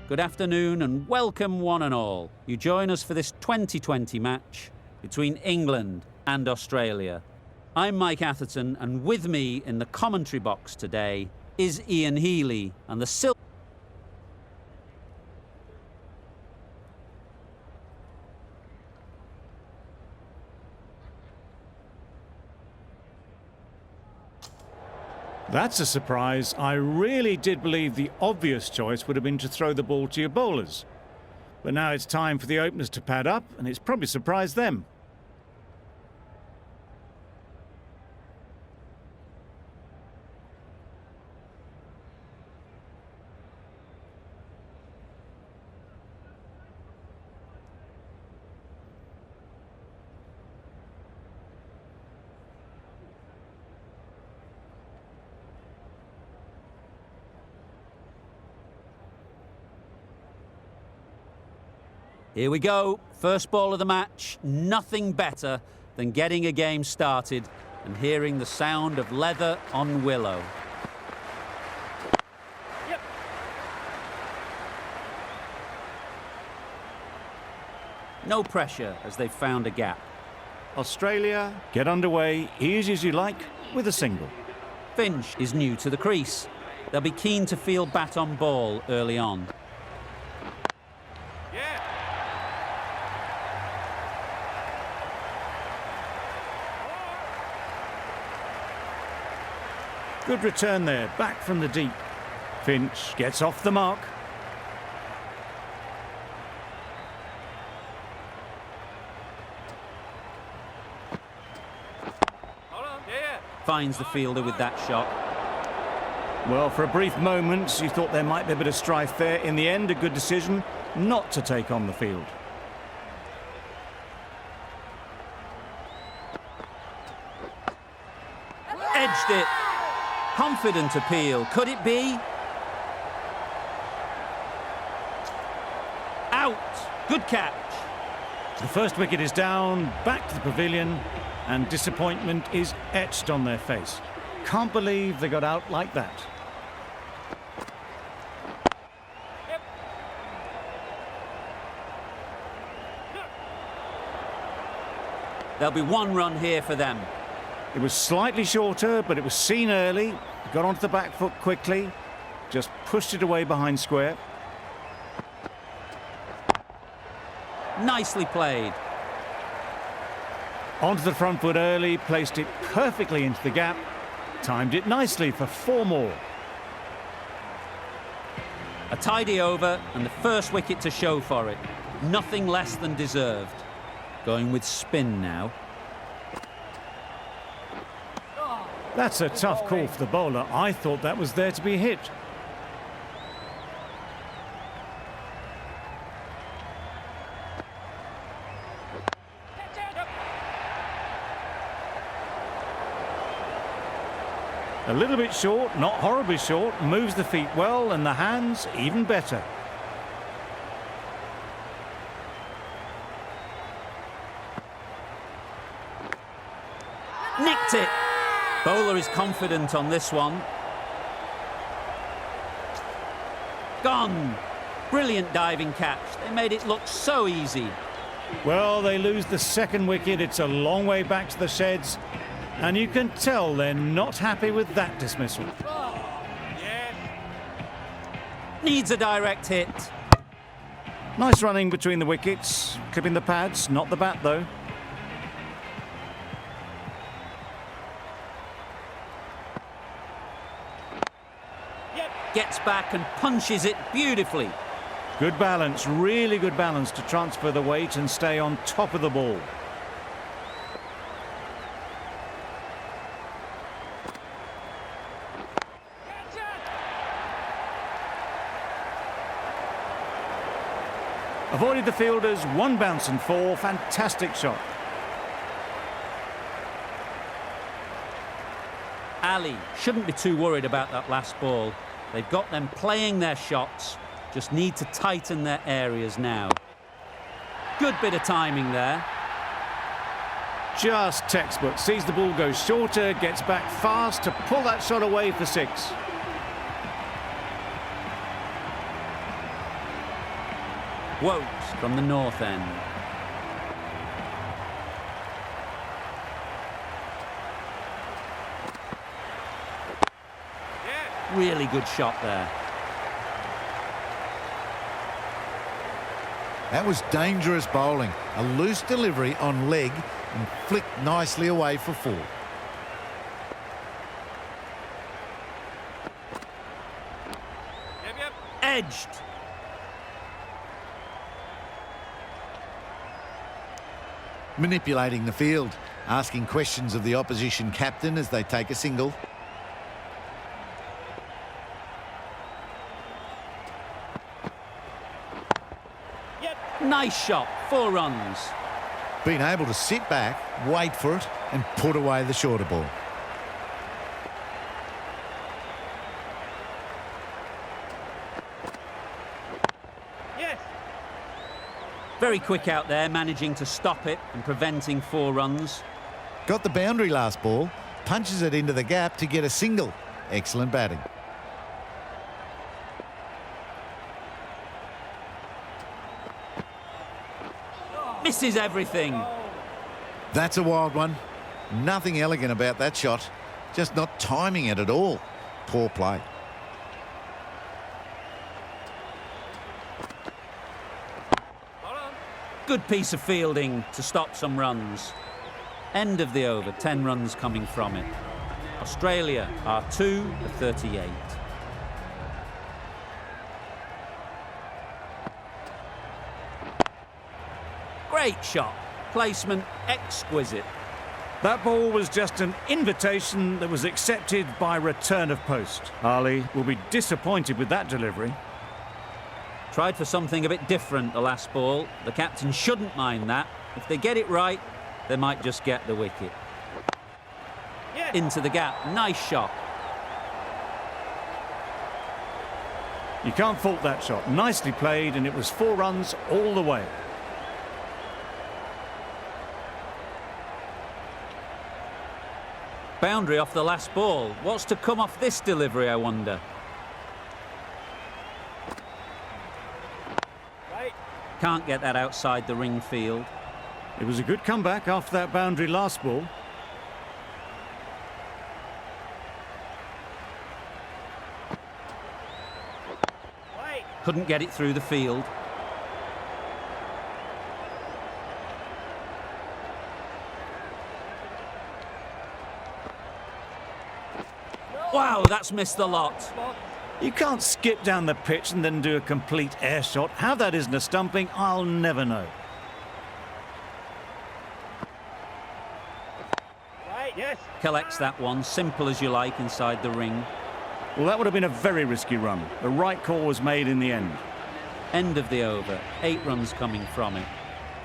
Good afternoon and welcome one and all. You join us for this 2020 match between England and Australia. I'm Mike Atherton, and with me in the commentary box today is Ian Healy, and the That's a surprise. I really did believe the obvious choice would have been to throw the ball to your bowlers. But now it's time for the openers to pad up, and it's probably surprised them. Here we go, first ball of the match. Nothing better than getting a game started and hearing the sound of leather on willow. Yep. No pressure as they've found a gap. Australia, get underway, easy as you like, with a single. Finch is new to the crease. They'll be keen to field bat on ball early on. Good return there, back from the deep. Finch gets off the mark. Finds the fielder with that shot. Well, for a brief moment, you thought there might be a bit of strife there. In the end, a good decision not to take on the field. Edged it. Confident appeal. Could it be? Out. Good catch. The first wicket is down, back to the pavilion, and disappointment is etched on their face. Can't believe they got out like that. Yep. There'll be one run here for them. It was slightly shorter, but it was seen early. Got onto the back foot quickly. Just pushed it away behind square. Nicely played. Onto the front foot early, placed it perfectly into the gap. Timed it nicely for 4 more. A tidy over and the first wicket to show for it. Nothing less than deserved. Going with spin now. That's a tough call for the bowler. I thought that was there to be hit. A little bit short, not horribly short, moves the feet well, and the hands even better. Nicked it. Bowler is confident on this one. Gone. Brilliant diving catch. They made it look so easy. Well, they lose the second wicket. It's a long way back to the sheds. And you can tell they're not happy with that dismissal. Needs a direct hit. Nice running between the wickets. Clipping the pads, not the bat though. Gets back and punches it beautifully. Good balance, really good balance to transfer the weight and stay on top of the ball. Avoided the fielders, 1 bounce and 4. Fantastic shot. Ali shouldn't be too worried about that last ball. They've got them playing their shots, just need to tighten their areas now. Good bit of timing there. Just textbook. Sees the ball go shorter, gets back fast to pull that shot away for 6. Wokes from the north end. Really good shot there. That was dangerous bowling. A loose delivery on leg and flicked nicely away for 4. Edged. Manipulating the field, asking questions of the opposition captain as they take a single. Nice shot, 4 runs. Being able to sit back, wait for it and put away the shorter ball. Very quick out there, managing to stop it and preventing 4 runs. Got the boundary last ball, punches it into the gap to get a single. Excellent batting. Misses everything. That's a wild one. Nothing elegant about that shot. Just not timing it at all. Poor play. Good piece of fielding to stop some runs. End of the over, 10 runs coming from it. Australia are 2 for 38. Great shot. Placement exquisite. That ball was just an invitation that was accepted by return of post. Ali will be disappointed with that delivery. Tried for something a bit different the last ball. The captain shouldn't mind that. If they get it right, they might just get the wicket. Into the gap. Nice shot. You can't fault that shot. Nicely played, and it was 4 runs all the way. Boundary off the last ball. What's to come off this delivery, I wonder? Can't get that outside the ring field. It was a good comeback after that boundary last ball. Couldn't get it through the field. Wow, that's missed the lot. You can't skip down the pitch and then do a complete air shot. How that isn't a stumping, I'll never know. Collects that one, simple as you like, inside the ring. Well, that would have been a very risky run. The right call was made in the end. End of the over, 8 runs coming from it.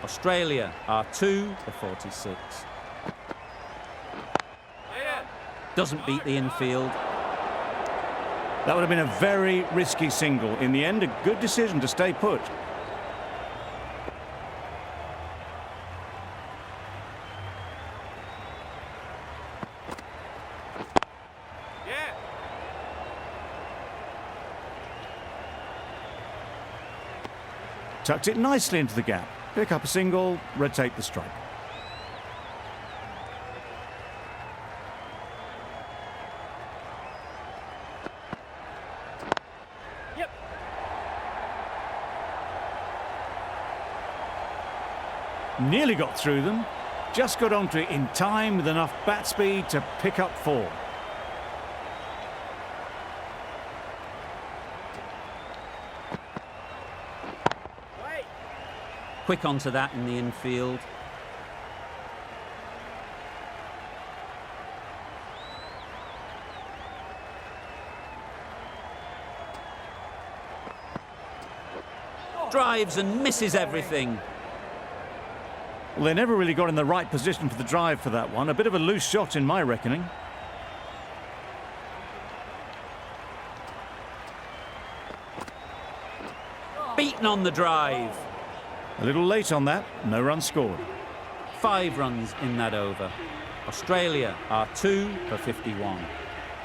Australia are 2 for 46. Doesn't beat the infield. That would have been a very risky single. In the end, a good decision to stay put. Tucked it nicely into the gap. Pick up a single, rotate the strike. Nearly got through them. Just got onto it in time with enough bat speed to pick up 4. Quick onto that in the infield. Drives and misses everything. Well, they never really got in the right position for the drive for that one. A bit of a loose shot in my reckoning. Beaten on the drive. A little late on that. No run scored. 5 runs in that over. Australia are 2 for 51.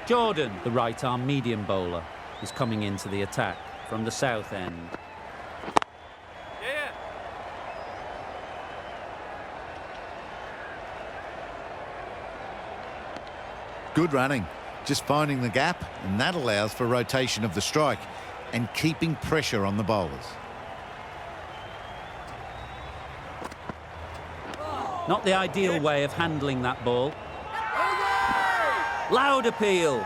Jordan, the right-arm medium bowler, is coming into the attack from the south end. Good running, just finding the gap, and that allows for rotation of the strike and keeping pressure on the bowlers. Not the ideal way of handling that ball. Loud appeal.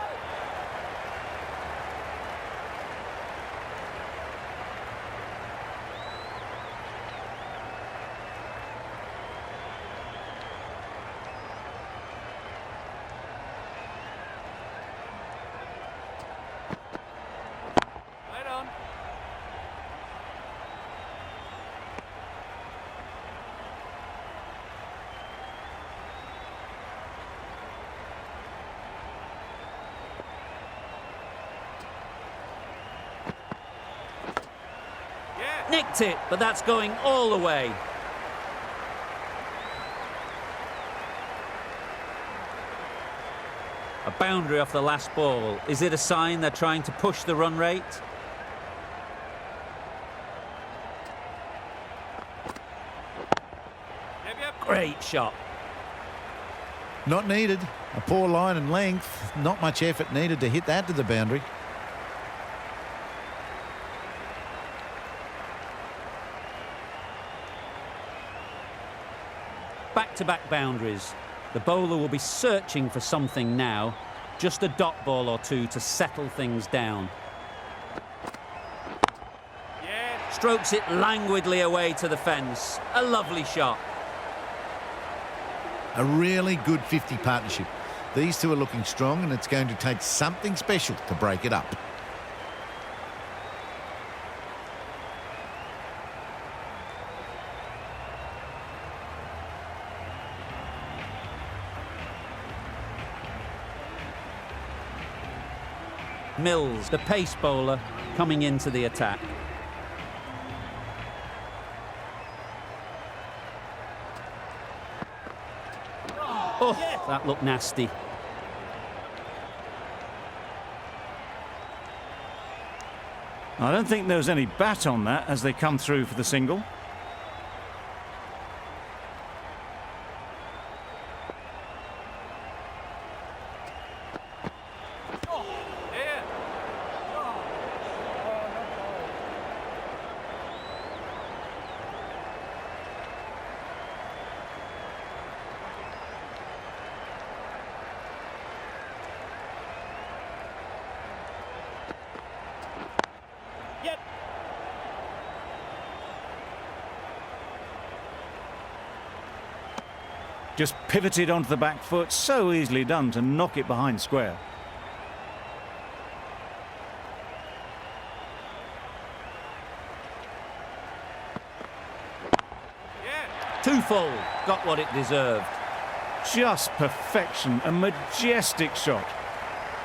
Nicked it, but that's going all the way. A boundary off the last ball. Is it a sign they're trying to push the run rate? Great shot. Not needed. A poor line and length. Not much effort needed to hit that to the boundary. Back-to-back boundaries. The bowler will be searching for something now. Just a dot ball or two to settle things down. Yeah. Strokes it languidly away to the fence. A lovely shot. A really good 50 partnership. These two are looking strong, and it's going to take something special to break it up. Mills, the pace bowler, coming into the attack. Oh, that looked nasty. I don't think there was any bat on that as they come through for the single. Just pivoted onto the back foot, so easily done to knock it behind square. Too full, got what it deserved. Just perfection, a majestic shot.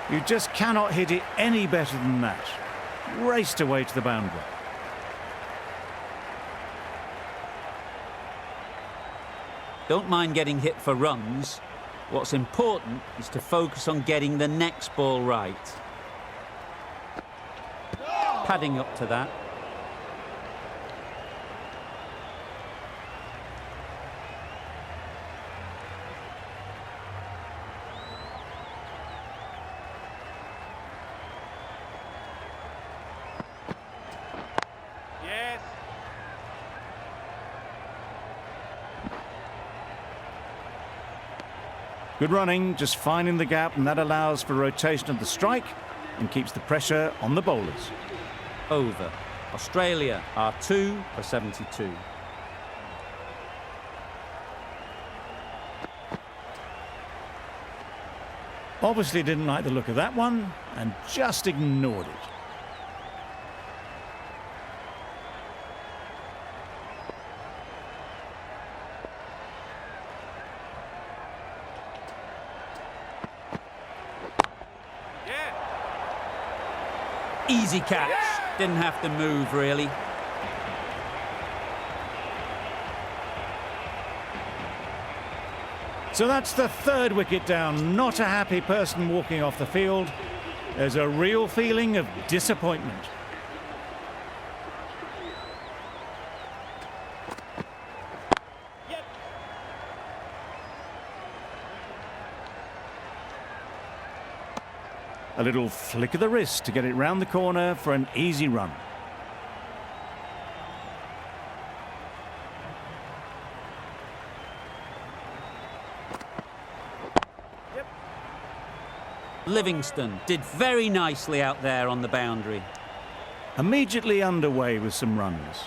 You just cannot hit it any better than that. Raced away to the boundary. Don't mind getting hit for runs. What's important is to focus on getting the next ball right. Padding up to that. Good running, just finding the gap, and that allows for rotation of the strike and keeps the pressure on the bowlers. Over. Australia are 2 for 72. Obviously didn't like the look of that one and just ignored it. Easy catch. Didn't have to move, really. So that's the third wicket down. Not a happy person walking off the field. There's a real feeling of disappointment. A little flick of the wrist to get it round the corner for an easy run. Livingston did very nicely out there on the boundary. Immediately underway with some runs.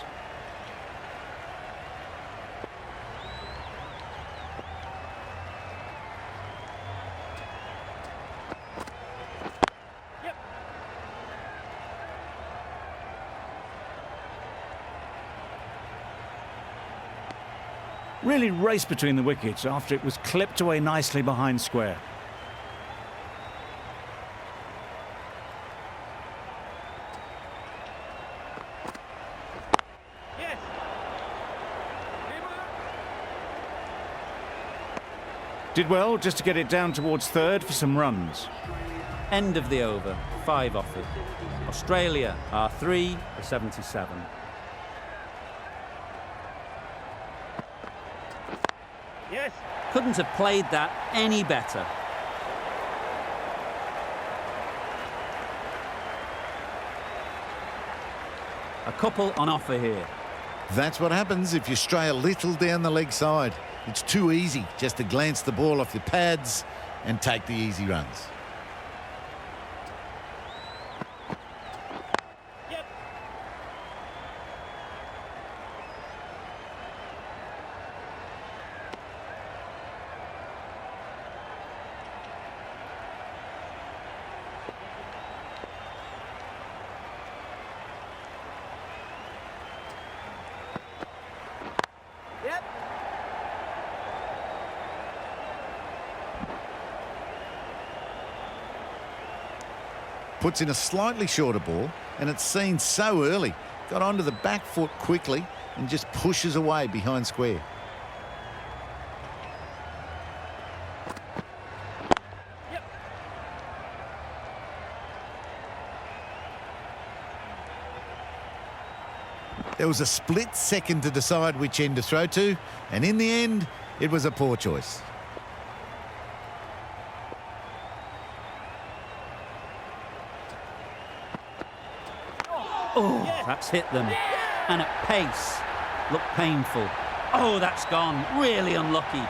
Really raced between the wickets after it was clipped away nicely behind square. Did well just to get it down towards third for some runs. End of the over, 5 offered. Australia are 3 for 77. Yes. Couldn't have played that any better. A couple on offer here. That's what happens if you stray a little down the leg side. It's too easy just to glance the ball off your pads and take the easy runs. Yep. Yep. Puts in a slightly shorter ball, and it's seen so early. Got onto the back foot quickly and just pushes away behind square. Yep. There was a split second to decide which end to throw to, and in the end, it was a poor choice. Oh, that's hit them. And at pace. Looked painful. Oh, that's gone. Really unlucky.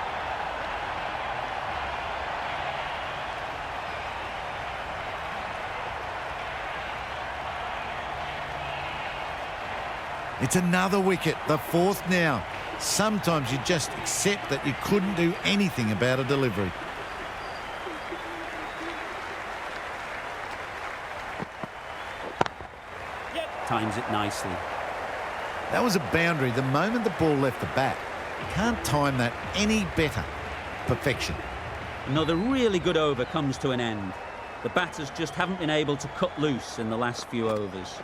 It's another wicket, the fourth now. Sometimes you just accept that you couldn't do anything about a delivery. Times it nicely. That was a boundary the moment the ball left the bat. You can't time that any better. Perfection. Another really good over comes to an end. The batters just haven't been able to cut loose in the last few overs.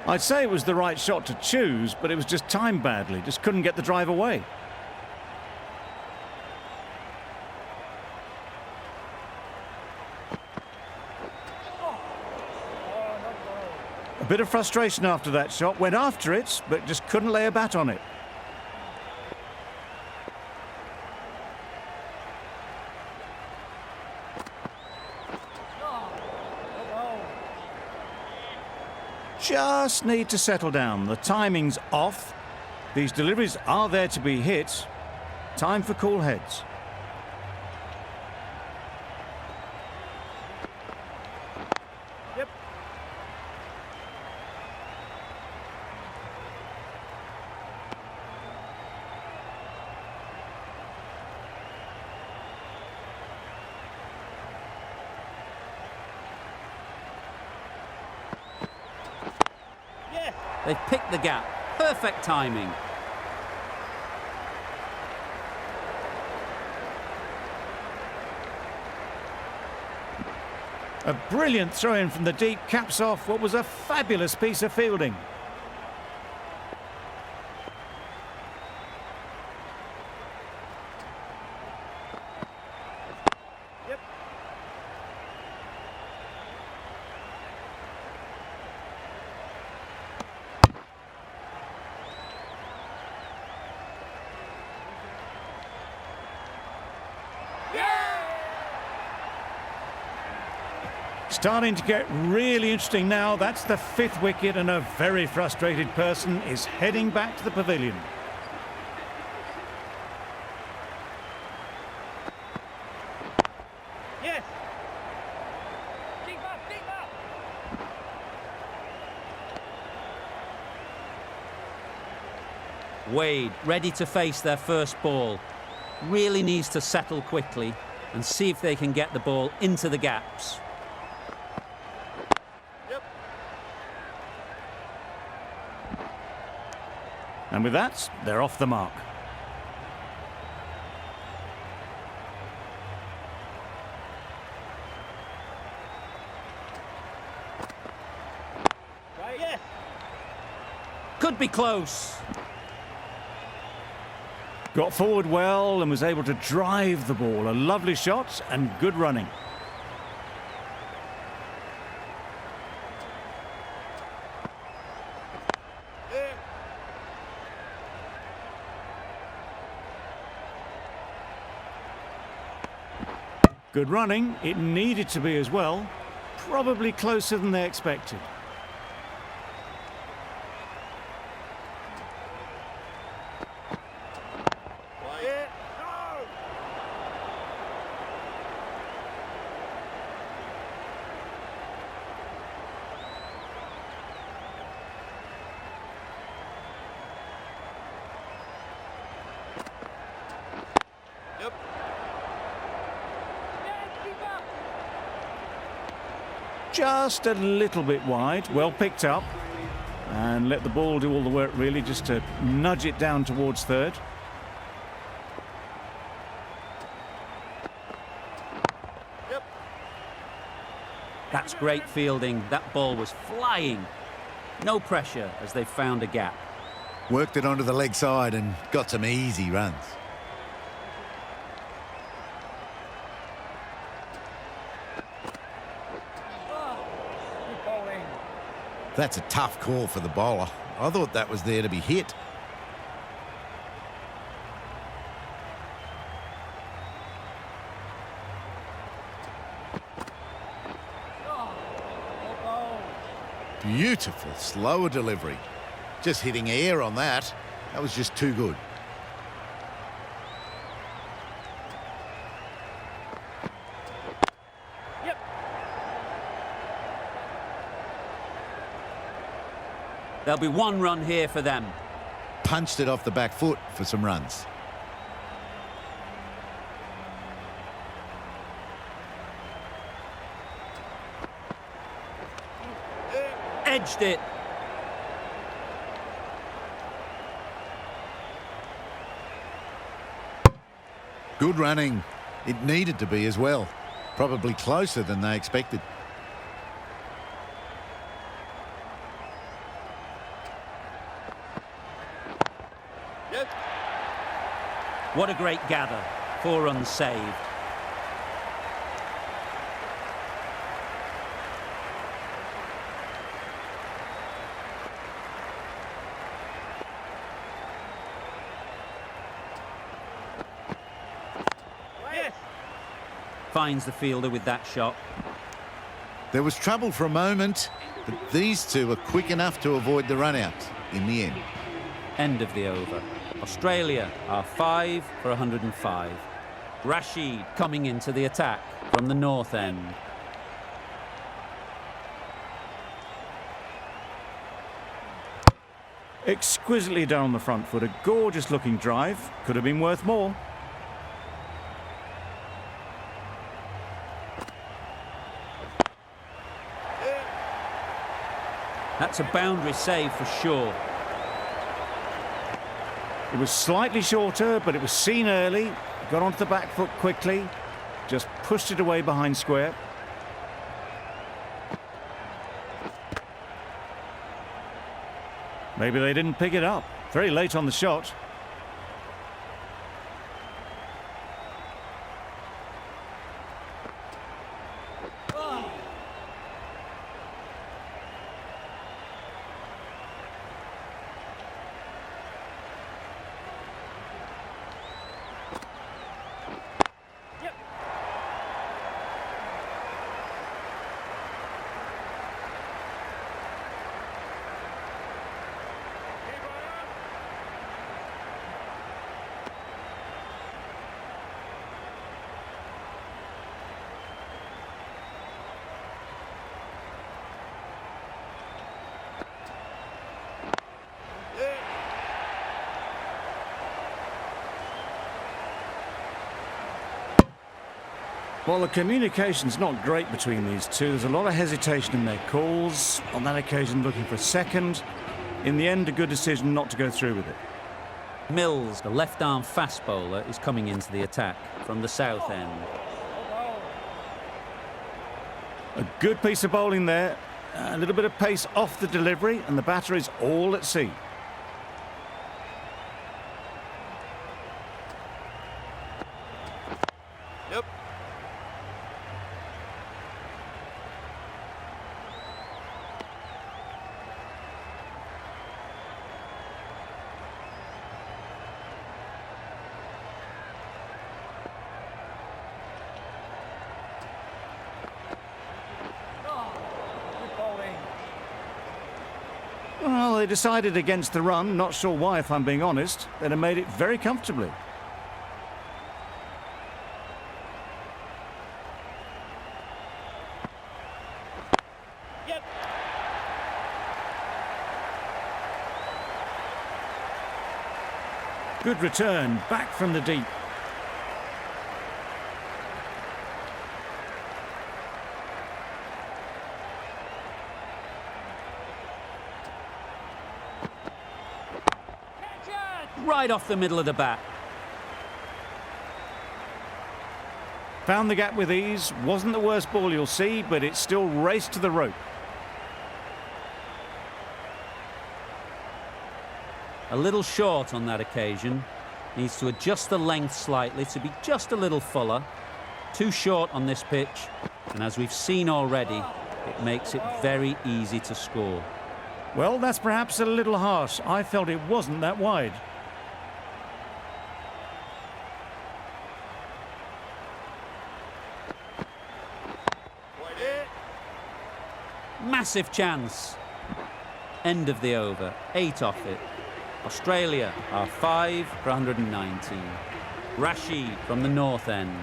I'd say it was the right shot to choose, but it was just timed badly. Just couldn't get the drive away. A bit of frustration after that shot. Went after it, but just couldn't lay a bat on it. Just need to settle down. The timing's off. These deliveries are there to be hit. Time for cool heads. Yep. Yes. They've picked the gap. Perfect timing. A brilliant throw-in from the deep caps off what was a fabulous piece of fielding. Yep. starting to get really interesting now. That's the 5th wicket, and a very frustrated person is heading back to the pavilion. Yes. Keep up, keep up. Wade ready to face their first ball. Really needs to settle quickly and see if they can get the ball into the gaps. Yep. And with that, they're off the mark. Right. Yes. Could be close. Got forward well and was able to drive the ball. A lovely shot and good running. Yeah. Good running. It needed to be as well. Probably closer than they expected. Yeah. No. Yep. Yeah, keep up. Just a little bit wide. Well picked up. And let the ball do all the work, really, just to nudge it down towards third. Yep. That's great fielding. That ball was flying. No pressure as they found a gap. Worked it onto the leg side and got some easy runs. Good bowling. That's a tough call for the bowler. I thought that was there to be hit. Beautiful, slower delivery. Just hitting air on that. That was just too good. Yep. There'll be one run here for them. Punched it off the back foot for some runs. Edged it. Good running. It needed to be as well. Probably closer than they expected. Yep. What a great gather. 4 runs saved. Yes. Finds the fielder with that shot. There was trouble for a moment, but these two were quick enough to avoid the run-out in the end. End of the over. Australia are 5 for 105. Rashid coming into the attack from the north end. Exquisitely down the front foot. A gorgeous looking drive. Could have been worth more. That's a boundary save for sure. It was slightly shorter, but it was seen early. Got onto the back foot quickly. Just pushed it away behind square. Maybe they didn't pick it up. Very late on the shot. Well, the communication's not great between these two. There's a lot of hesitation in their calls. On that occasion, looking for a second. In the end, a good decision not to go through with it. Mills, the left-arm fast bowler, is coming into the attack from the south end. A good piece of bowling there. A little bit of pace off the delivery, and the batter is all at sea. Yep. Good bowling. Well, they decided against the run. Not sure why, if I'm being honest. They'd have made it very comfortably. Yep. Good return, back from the deep. Catch it. Right off the middle of the bat. Found the gap with ease. Wasn't the worst ball you'll see, but it still raced to the rope. A little short on that occasion. Needs to adjust the length slightly to be just a little fuller. Too short on this pitch, and as we've seen already, it makes it very easy to score. Well, that's perhaps a little harsh. I felt it wasn't that wide. Massive chance. End of the over. 8 off it. Australia are 5 for 119. Rashid from the north end.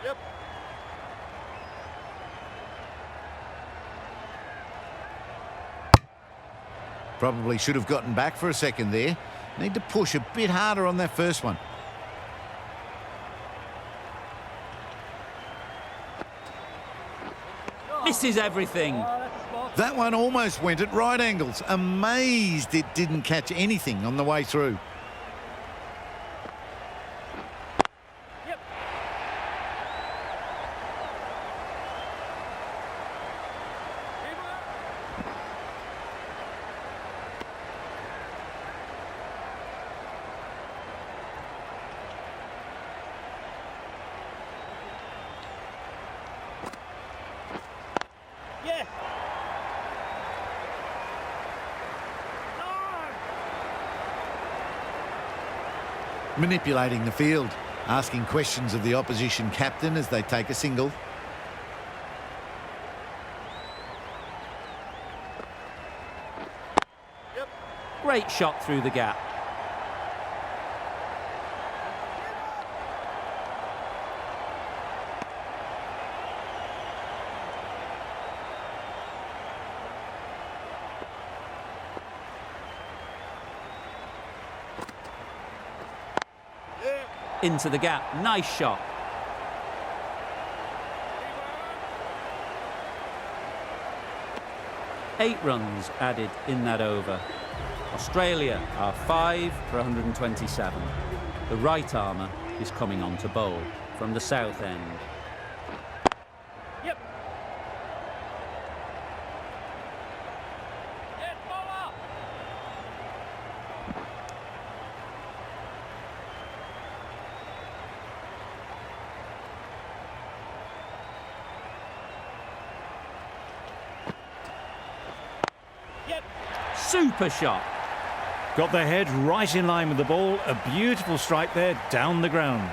Yep. Probably should have gotten back for a second there. Need to push a bit harder on that first one. Misses everything. That's a spot. That one almost went at right angles. Amazed it didn't catch anything on the way through. Yep. Keeper. Yeah. No. Manipulating the field, asking questions of the opposition captain as they take a single. Yep. Great shot through the gap. Yeah. Into the gap. Nice shot. Keeper. 8 runs added in that over. Australia are 5 for 127. The right armour is coming on to bowl from the south end. Yep. Yes, bowler. Yep. Super shot. Got their head right in line with the ball. A beautiful strike there down the ground.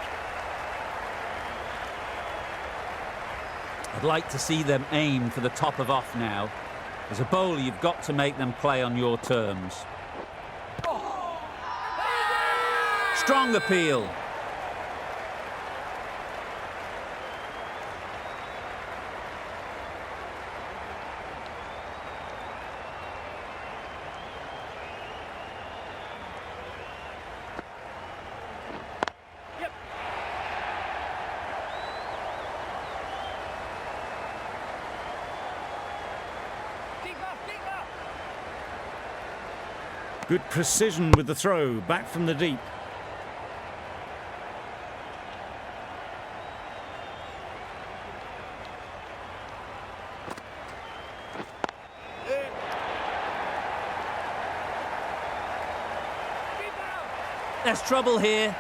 I'd like to see them aim for the top of off now. As a bowler, you've got to make them play on your terms. Strong appeal. Good precision with the throw, back from the deep. There's trouble here.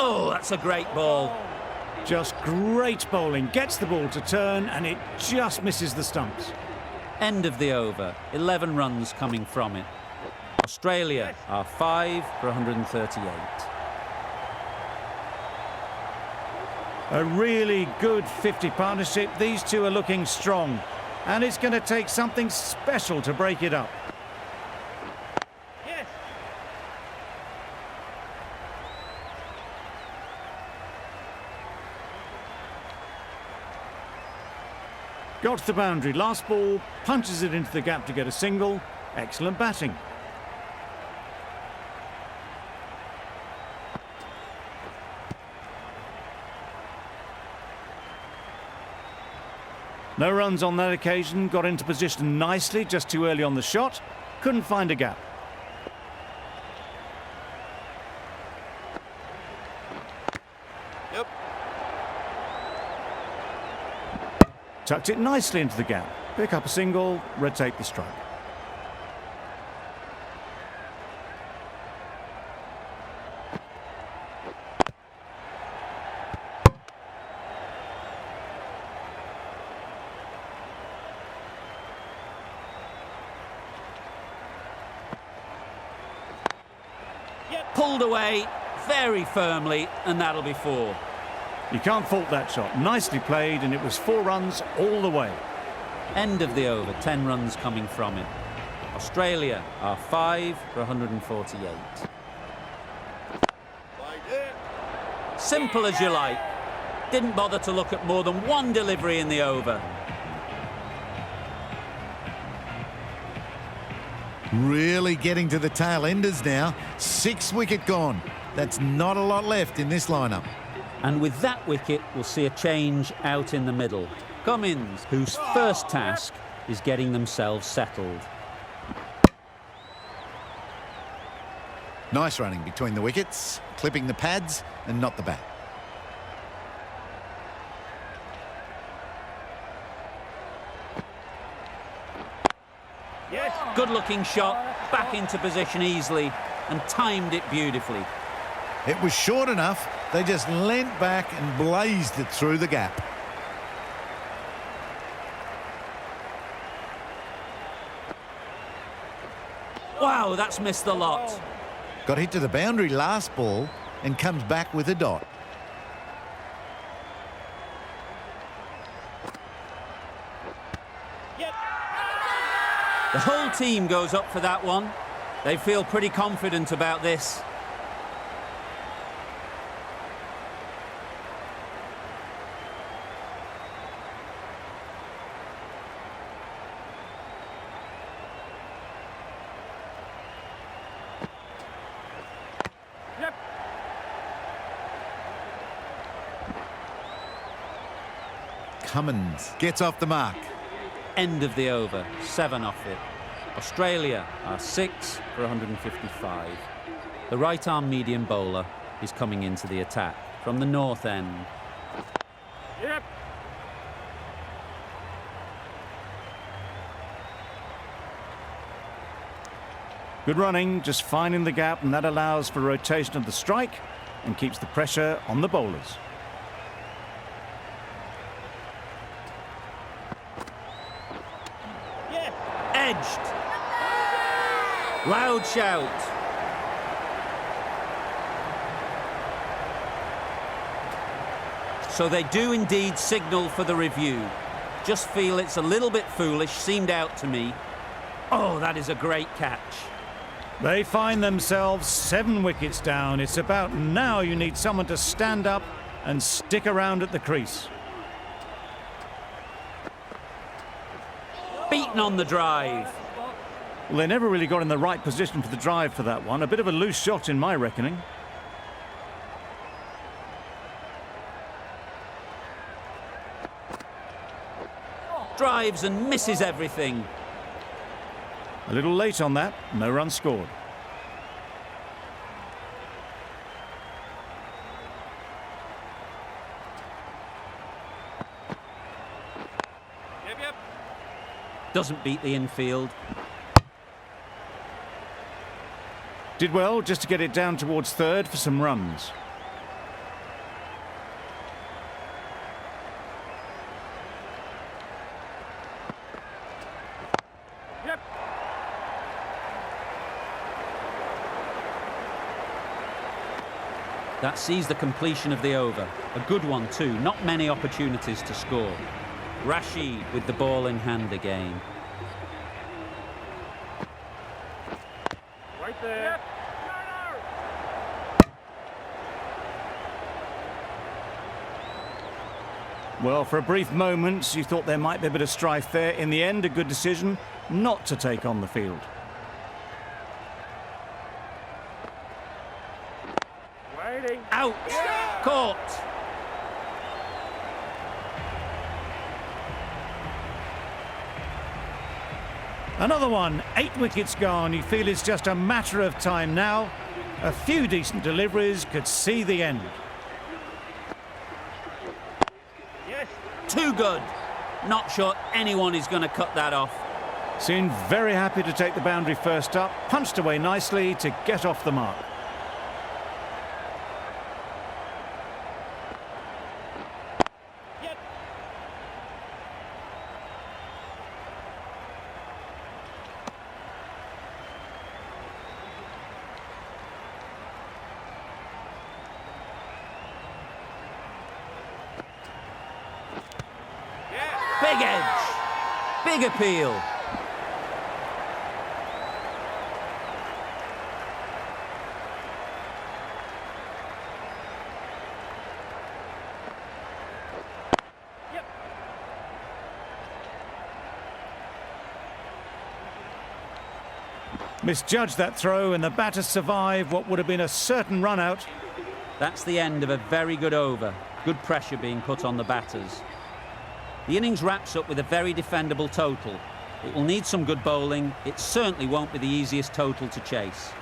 Oh, that's a great ball. Just great bowling. Gets the ball to turn and it just misses the stumps. End of the over. 11 runs coming from it. Australia are 5 for 138. A really good 50 partnership. These two are looking strong. And it's going to take something special to break it up. Yes. Got to the boundary. Last ball, punches it into the gap to get a single. Excellent batting. No runs on that occasion. Got into position nicely, just too early on the shot. Couldn't find a gap. Yep. Tucked it nicely into the gap. Pick up a single, rotate the strike. Pulled away very firmly, and that'll be 4. You can't fault that shot. Nicely played, and it was 4 runs all the way. End of the over. 10 runs coming from it. Australia are 5 for 148. Like it. Simple as you like. Didn't bother to look at more than one delivery in the over. Really getting to the tail enders now. 6 wicket gone. That's not a lot left in this lineup. And with that wicket, we'll see a change out in the middle. Cummins, whose first task is getting themselves settled. Nice running between the wickets, clipping the pads and not the bat. Yes. Good-looking shot, back into position easily, and timed it beautifully. It was short enough, they just leant back and blazed it through the gap. Wow, that's missed the lot. Got hit to the boundary last ball and comes back with a dot. Yep. The whole team goes up for that one. They feel pretty confident about this. Yep. Cummins gets off the mark. End of the over. 7 off it. Australia are 6 for 155. The right-arm medium bowler is coming into the attack from the north end. Yep. Good running, just finding the gap, and that allows for rotation of the strike and keeps the pressure on the bowlers. Yes. Edged. Loud shout. So they do indeed signal for the review. Just feel it's a little bit foolish, seemed out to me. Oh, that is a great catch. They find themselves 7 wickets down. It's about now you need someone to stand up and stick around at the crease. Beaten on the drive. Well, they never really got in the right position for the drive for that one. A bit of a loose shot in my reckoning. Drives and misses everything. A little late on that, no run scored. Yep. Doesn't beat the infield. Did well just to get it down towards third for some runs. Yep. That sees the completion of the over. A good one too, not many opportunities to score. Rashid with the ball in hand again. Right there. Yep. Well, for a brief moment, you thought there might be a bit of strife there. In the end, a good decision not to take on the field. Waiting. Out! Yeah. Caught! Another one, 8 wickets gone. You feel it's just a matter of time now. A few decent deliveries could see the end. Yes. Too good. Not sure anyone is going to cut that off. Seemed very happy to take the boundary first up. Punched away nicely to get off the mark. Yep. Yeah. Big edge. Big appeal. Yep. Misjudged that throw and the batter survived what would have been a certain run out. That's the end of a very good over. Good pressure being put on the batters. The innings wraps up with a very defendable total. It will need some good bowling. It certainly won't be the easiest total to chase.